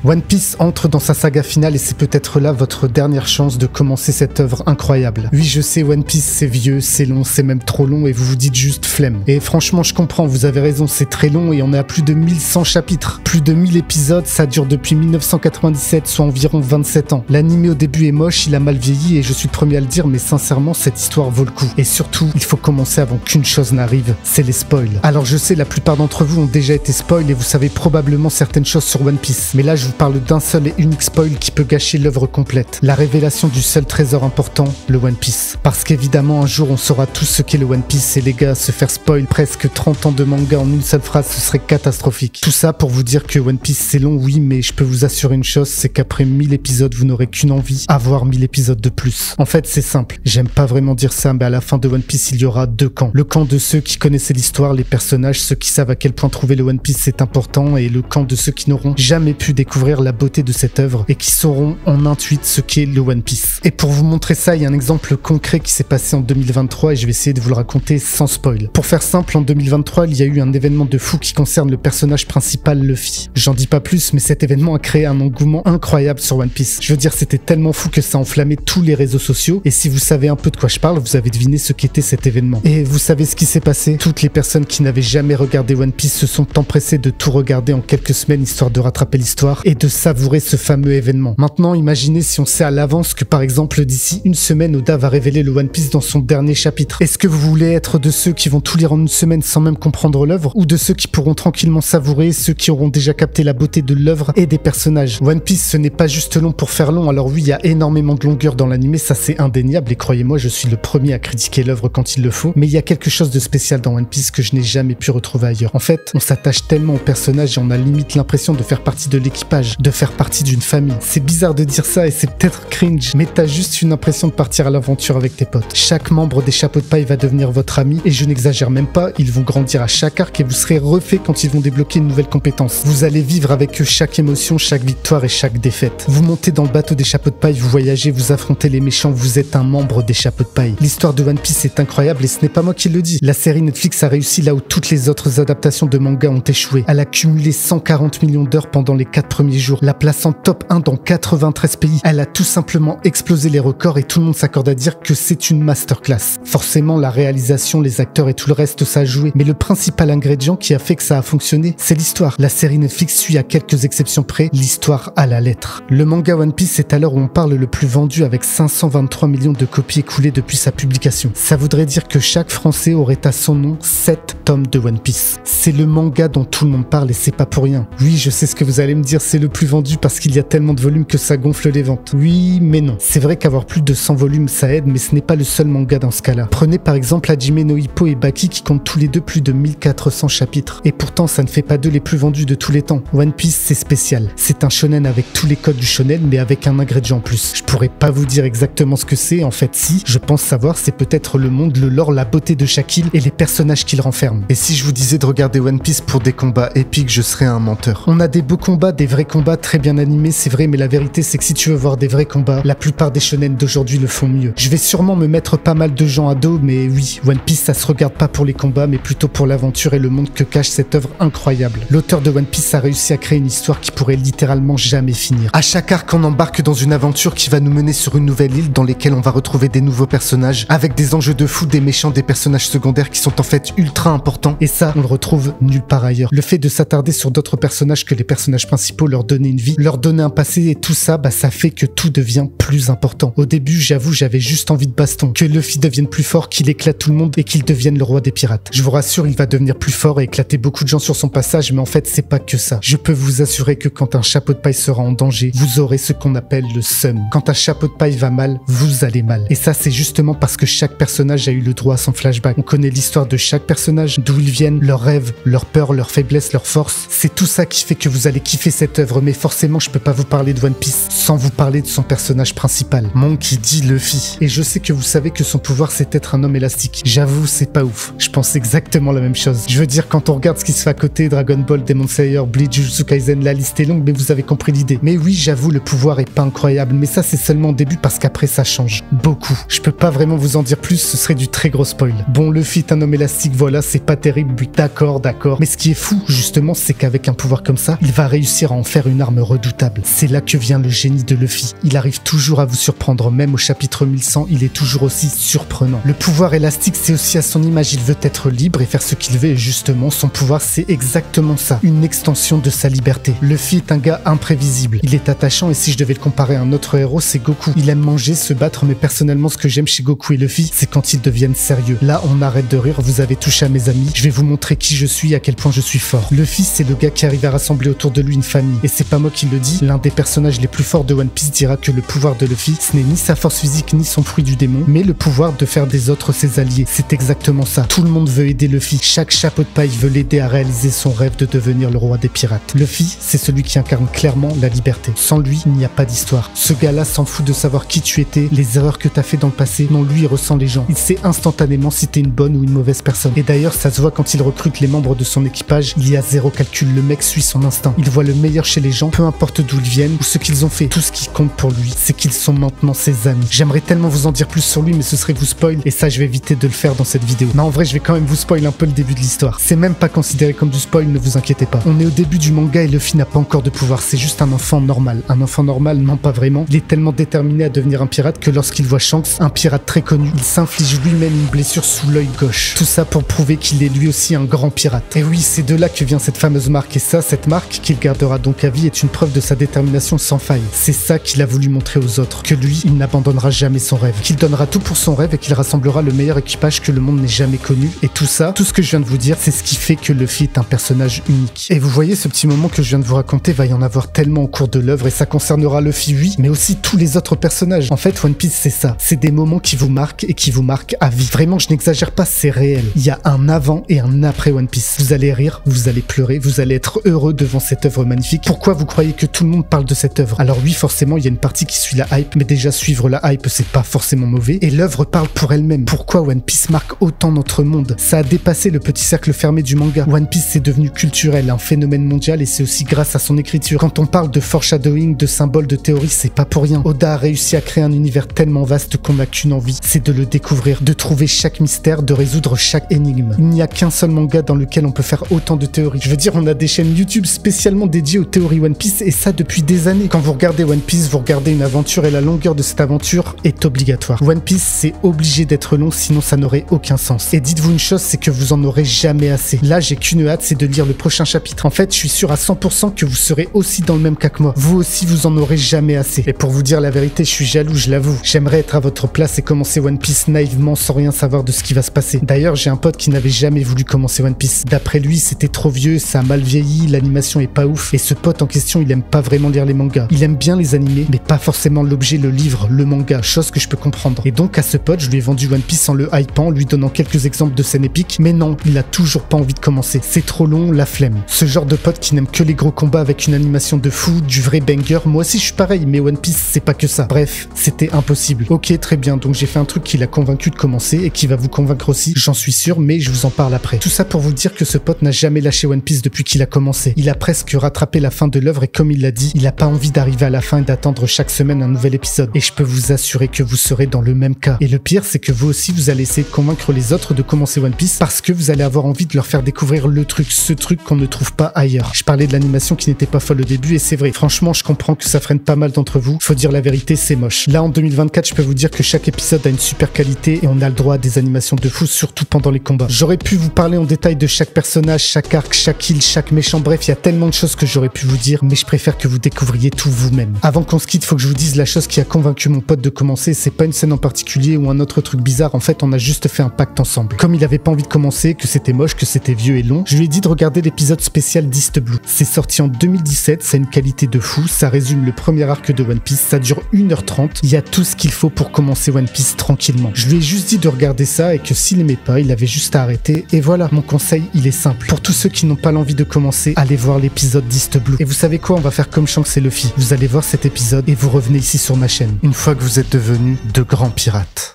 One Piece entre dans sa saga finale et c'est peut-être là votre dernière chance de commencer cette œuvre incroyable. Oui, je sais, One Piece c'est vieux, c'est long, c'est même trop long et vous vous dites juste flemme. Et franchement, je comprends, vous avez raison, c'est très long et on est à plus de 1100 chapitres. Plus de 1000 épisodes, ça dure depuis 1997, soit environ 27 ans. L'anime au début est moche, il a mal vieilli et je suis le premier à le dire, mais sincèrement, cette histoire vaut le coup. Et surtout, il faut commencer avant qu'une chose n'arrive, c'est les spoils. Alors je sais, la plupart d'entre vous ont déjà été spoil et vous savez probablement certaines choses sur One Piece. Mais là, je vous parle d'un seul et unique spoil qui peut gâcher l'œuvre complète. La révélation du seul trésor important, le One Piece. Parce qu'évidemment, un jour, on saura tous ce qu'est le One Piece et les gars, se faire spoil presque 30 ans de manga en une seule phrase, ce serait catastrophique. Tout ça pour vous dire que One Piece c'est long, oui, mais je peux vous assurer une chose, c'est qu'après 1000 épisodes, vous n'aurez qu'une envie, avoir 1000 épisodes de plus. En fait, c'est simple. J'aime pas vraiment dire ça, mais à la fin de One Piece, il y aura deux camps. Le camp de ceux qui connaissaient l'histoire, les personnages, ceux qui savent à quel point trouver le One Piece c'est important, et le camp de ceux qui n'auront jamais pu découvrir la beauté de cette œuvre et qui sauront en intuite ce qu'est le One Piece. Et pour vous montrer ça, il y a un exemple concret qui s'est passé en 2023 et je vais essayer de vous le raconter sans spoil. Pour faire simple, en 2023, il y a eu un événement de fou qui concerne le personnage principal Luffy. J'en dis pas plus, mais cet événement a créé un engouement incroyable sur One Piece. Je veux dire, c'était tellement fou que ça a enflammé tous les réseaux sociaux et si vous savez un peu de quoi je parle, vous avez deviné ce qu'était cet événement. Et vous savez ce qui s'est passé? Toutes les personnes qui n'avaient jamais regardé One Piece se sont empressées de tout regarder en quelques semaines histoire de rattraper l'histoire et de savourer ce fameux événement. Maintenant, imaginez si on sait à l'avance que par exemple d'ici une semaine, Oda va révéler le One Piece dans son dernier chapitre. Est-ce que vous voulez être de ceux qui vont tout lire en une semaine sans même comprendre l'œuvre ou de ceux qui pourront tranquillement savourer, ceux qui auront déjà capté la beauté de l'œuvre et des personnages? One Piece, ce n'est pas juste long pour faire long. Alors oui, il y a énormément de longueur dans l'anime, ça c'est indéniable et croyez-moi, je suis le premier à critiquer l'œuvre quand il le faut, mais il y a quelque chose de spécial dans One Piece que je n'ai jamais pu retrouver ailleurs. En fait, on s'attache tellement aux personnages et on a limite l'impression de faire partie de l'équipage, de faire partie d'une famille. C'est bizarre de dire ça et c'est peut-être cringe, mais t'as juste une impression de partir à l'aventure avec tes potes. Chaque membre des chapeaux de paille va devenir votre ami et je n'exagère même pas, ils vont grandir à chaque arc et vous serez refait quand ils vont débloquer une nouvelle compétence. Vous allez vivre avec eux chaque émotion, chaque victoire et chaque défaite. Vous montez dans le bateau des chapeaux de paille, vous voyagez, vous affrontez les méchants, vous êtes un membre des chapeaux de paille. L'histoire de One Piece est incroyable et ce n'est pas moi qui le dis. La série Netflix a réussi là où toutes les autres adaptations de manga ont échoué. Elle a cumulé 140 millions d'heures pendant les 4 premiers jours, la plaçant top 1 dans 93 pays. Elle a tout simplement explosé les records et tout le monde s'accorde à dire que c'est une masterclass. Forcément, la réalisation, les acteurs et tout le reste, ça a joué. Mais le principal ingrédient qui a fait que ça a fonctionné, c'est l'histoire. La série Netflix suit à quelques exceptions près l'histoire à la lettre. Le manga One Piece est à l'heure où on parle le plus vendu avec 523 millions de copies écoulées depuis sa publication. Ça voudrait dire que chaque Français aurait à son nom 7 tomes de One Piece. C'est le manga dont tout le monde parle et c'est pas pour rien. Oui, je sais ce que vous allez me dire, c'est le plus vendu parce qu'il y a tellement de volumes que ça gonfle les ventes. Oui, mais non. C'est vrai qu'avoir plus de 100 volumes ça aide, mais ce n'est pas le seul manga dans ce cas-là. Prenez par exemple Hajime no Ippo et Baki qui comptent tous les deux plus de 1400 chapitres. Et pourtant, ça ne fait pas d'eux les plus vendus de tous les temps. One Piece, c'est spécial. C'est un shonen avec tous les codes du shonen, mais avec un ingrédient en plus. Je pourrais pas vous dire exactement ce que c'est, en fait si, je pense savoir, c'est peut-être le monde, le lore, la beauté de chaque île et les personnages qu'il renferme. Et si je vous disais de regarder One Piece pour des combats épiques, je serais un menteur. On a des beaux combats, des vrais combats très bien animés, c'est vrai, mais la vérité c'est que si tu veux voir des vrais combats, la plupart des shonen d'aujourd'hui le font mieux. Je vais sûrement me mettre pas mal de gens à dos, mais oui, One Piece ça se regarde pas pour les combats, mais plutôt pour l'aventure et le monde que cache cette œuvre incroyable. L'auteur de One Piece a réussi à créer une histoire qui pourrait littéralement jamais finir. À chaque arc, on embarque dans une aventure qui va nous mener sur une nouvelle île dans laquelle on va retrouver des nouveaux personnages, avec des enjeux de fou, des méchants, des personnages secondaires qui sont en fait ultra importants, et ça, on le retrouve nulle part ailleurs. Le fait de s'attarder sur d'autres personnages que les personnages principaux, leur donner une vie, leur donner un passé et tout ça, ça fait que tout devient plus important. Au début, j'avoue, j'avais juste envie de baston, que Luffy devienne plus fort, qu'il éclate tout le monde et qu'il devienne le roi des pirates. Je vous rassure, il va devenir plus fort et éclater beaucoup de gens sur son passage, mais en fait, c'est pas que ça. Je peux vous assurer que quand un chapeau de paille sera en danger, vous aurez ce qu'on appelle le seum. Quand un chapeau de paille va mal, vous allez mal. Et ça, c'est justement parce que chaque personnage a eu le droit à son flashback. On connaît l'histoire de chaque personnage, d'où ils viennent, leurs rêves, leurs peurs, leurs faiblesses, leurs forces. C'est tout ça qui fait que vous allez kiffer cette œuvre, mais forcément, je peux pas vous parler de One Piece sans vous parler de son personnage principal, Monkey D. Luffy. Et je sais que vous savez que son pouvoir, c'est être un homme élastique. J'avoue, c'est pas ouf. Je pense exactement la même chose. Je veux dire, quand on regarde ce qui se fait à côté, Dragon Ball, Demon Slayer, Bleach, Jujutsu Kaisen, la liste est longue, mais vous avez compris l'idée. Mais oui, j'avoue, le pouvoir est pas incroyable, mais ça, c'est seulement au début parce qu'après, ça change beaucoup. Je peux pas vraiment vous en dire plus, ce serait du très gros spoil. Bon, Luffy est un homme élastique, voilà, c'est pas terrible, d'accord, mais ce qui est fou, justement, c'est qu'avec un pouvoir comme ça, il va réussir à en faire une arme redoutable. C'est là que vient le génie de Luffy. Il arrive toujours à vous surprendre, même au chapitre 1100, il est toujours aussi surprenant. Le pouvoir élastique, c'est aussi à son image, il veut être libre et faire ce qu'il veut, et justement, son pouvoir, c'est exactement ça, une extension de sa liberté. Luffy est un gars imprévisible, il est attachant, et si je devais le comparer à un autre héros, c'est Goku. Il aime manger, se battre, mais personnellement, ce que j'aime chez Goku et Luffy, c'est quand ils deviennent sérieux. Là, on arrête de rire, vous avez touché à mes amis, je vais vous montrer qui je suis et à quel point je suis fort. Luffy, c'est le gars qui arrive à rassembler autour de lui une famille, et c'est pas moi qui le dis, l'un des personnages les plus forts de One Piece dira que le pouvoir de Luffy, ce n'est ni sa force physique ni son fruit du démon, mais le pouvoir de faire des autres ses alliés. C'est exactement ça. Tout le monde veut aider Luffy. Chaque chapeau de paille veut l'aider à réaliser son rêve de devenir le roi des pirates. Luffy, c'est celui qui incarne clairement la liberté. Sans lui, il n'y a pas d'histoire. Ce gars-là s'en fout de savoir qui tu étais, les erreurs que t'as fait dans le passé. Non, lui, il ressent les gens. Il sait instantanément si t'es une bonne ou une mauvaise personne. Et d'ailleurs, ça se voit quand il recrute les membres de son équipage. Il y a zéro calcul. Le mec suit son instinct. Il voit le meilleur chez les gens, peu importe d'où ils viennent ou ce qu'ils ont fait. Tout ce qui compte pour lui, c'est qu'ils sont maintenant ses amis. J'aimerais tellement vous en dire plus sur lui, mais ce serait vous spoil, et ça, je vais éviter de le faire dans cette vidéo. Mais en vrai, je vais quand même vous spoil un peu le début de l'histoire. C'est même pas considéré comme du spoil, ne vous inquiétez pas. On est au début du manga et Luffy n'a pas encore de pouvoir, c'est juste un enfant normal. Un enfant normal, non pas vraiment. Il est tellement déterminé à devenir un pirate que lorsqu'il voit Shanks, un pirate très connu, il s'inflige lui-même une blessure sous l'œil gauche. Tout ça pour prouver qu'il est lui aussi un grand pirate. Et oui, c'est de là que vient cette fameuse marque, et ça, cette marque, qu'il gardera donc à vie, est une preuve de sa détermination sans faille. C'est ça qu'il a voulu montrer aux autres, que lui, il n'abandonnera jamais son rêve, qu'il donnera tout pour son rêve et qu'il rassemblera le meilleur équipage que le monde n'ait jamais connu. Et tout ça, tout ce que je viens de vous dire, c'est ce qui fait que Luffy est un personnage unique. Et vous voyez, ce petit moment que je viens de vous raconter, va y en avoir tellement au cours de l'œuvre, et ça concernera Luffy, oui, mais aussi tous les autres personnages. En fait, One Piece, c'est ça. C'est des moments qui vous marquent et qui vous marquent à vie. Vraiment, je n'exagère pas, c'est réel. Il y a un avant et un après One Piece. Vous allez rire, vous allez pleurer, vous allez être heureux devant cette œuvre magnifique. Pourquoi vous croyez que tout le monde parle de cette œuvre? Alors oui, forcément, il y a une partie qui suit la hype, mais déjà suivre la hype, c'est pas forcément mauvais. Et l'œuvre parle pour elle-même. Pourquoi One Piece marque autant notre monde? Ça a dépassé le petit cercle fermé du manga. One Piece, c'est devenu culturel, un phénomène mondial, et c'est aussi grâce à son écriture. Quand on parle de foreshadowing, de symboles, de théories, c'est pas pour rien. Oda a réussi à créer un univers tellement vaste qu'on n'a qu'une envie, c'est de le découvrir, de trouver chaque mystère, de résoudre chaque énigme. Il n'y a qu'un seul manga dans lequel on peut faire autant de théories. Je veux dire, on a des chaînes YouTube spécialement dédiées aux théories One Piece, et ça depuis des années. Quand vous regardez One Piece, vous regardez une aventure, et la longueur de cette aventure est obligatoire. One Piece, c'est obligé d'être long, sinon ça n'aurait aucun sens. Et dites-vous une chose, c'est que vous en aurez jamais assez. Là, j'ai qu'une hâte, c'est de lire le prochain chapitre. En fait, je suis sûr à 100% que vous serez aussi dans le même cas que moi. Vous aussi, vous en aurez jamais assez. Et pour vous dire la vérité, je suis jaloux, je l'avoue. J'aimerais être à votre place et commencer One Piece naïvement sans rien savoir de ce qui va se passer. D'ailleurs, j'ai un pote qui n'avait jamais voulu commencer One Piece. D'après lui, c'était trop vieux, ça a mal vieilli, l'animation est pas ouf. Et ce pote en question, il aime pas vraiment lire les mangas. Il aime bien les animés, mais pas forcément l'objet, le livre, le manga, chose que je peux comprendre. Et donc à ce pote, je lui ai vendu One Piece en le hypant, lui donnant quelques exemples de scènes épiques, mais non, il a toujours pas envie de commencer. C'est trop long, la flemme. Ce genre de pote qui n'aime que les gros combats avec une animation de fou, du vrai banger, moi aussi je suis pareil, mais One Piece c'est pas que ça. Bref, c'était impossible. Ok, très bien, donc j'ai fait un truc qui l'a convaincu de commencer et qui va vous convaincre aussi, j'en suis sûr, mais je vous en parle après. Tout ça pour vous dire que ce pote n'a jamais lâché One Piece depuis qu'il a commencé. Il a presque rattrapé la fin de l'œuvre et comme il l'a dit, il a pas envie d'arriver à la fin et d'attendre chaque semaine un nouvel épisode. Et je peux vous assurer que vous serez dans le même cas. Et le pire, c'est que vous aussi, vous allez essayer de convaincre les autres de commencer One Piece parce que vous allez avoir envie de leur faire découvrir le truc, ce truc qu'on ne trouve pas ailleurs. Je parlais de l'animation qui n'était pas folle au début et c'est vrai. Franchement, je comprends que ça freine pas mal d'entre vous. Faut dire la vérité, c'est moche. Là, en 2024, je peux vous dire que chaque épisode a une super qualité et on a le droit à des animations de fou, surtout pendant les combats. J'aurais pu vous parler en détail de chaque personnage, chaque arc, chaque île, chaque méchant. Bref, il y a tellement de choses que j'aurais pu vous dire, mais je préfère que vous découvriez tout vous-même. Avant qu'on se quitte, faut que je vous dise la chose qui a convaincu mon pote de commencer. C'est pas une scène en particulier ou un autre truc bizarre. En fait, on a juste fait un pacte ensemble. Comme il avait pas envie de commencer, que c'était moche, que c'était vieux et long, je lui ai dit de regarder l'épisode spécial d'East Blue. C'est sorti en 2017, ça a une qualité de fou, ça résume le premier arc de One Piece, ça dure 1h30, il y a tout ce qu'il faut pour commencer One Piece tranquillement. Je lui ai juste dit de regarder ça et que s'il aimait pas, il avait juste à arrêter. Et voilà, mon conseil, il est simple. Pour tous ceux qui n'ont pas l'envie de commencer, allez voir l'épisode d'East Blue. Et vous savez quoi, on va faire comme Shanks et Luffy. Vous allez voir cet épisode et vous revenez ici sur ma chaîne, une fois que vous êtes devenus de grands pirates.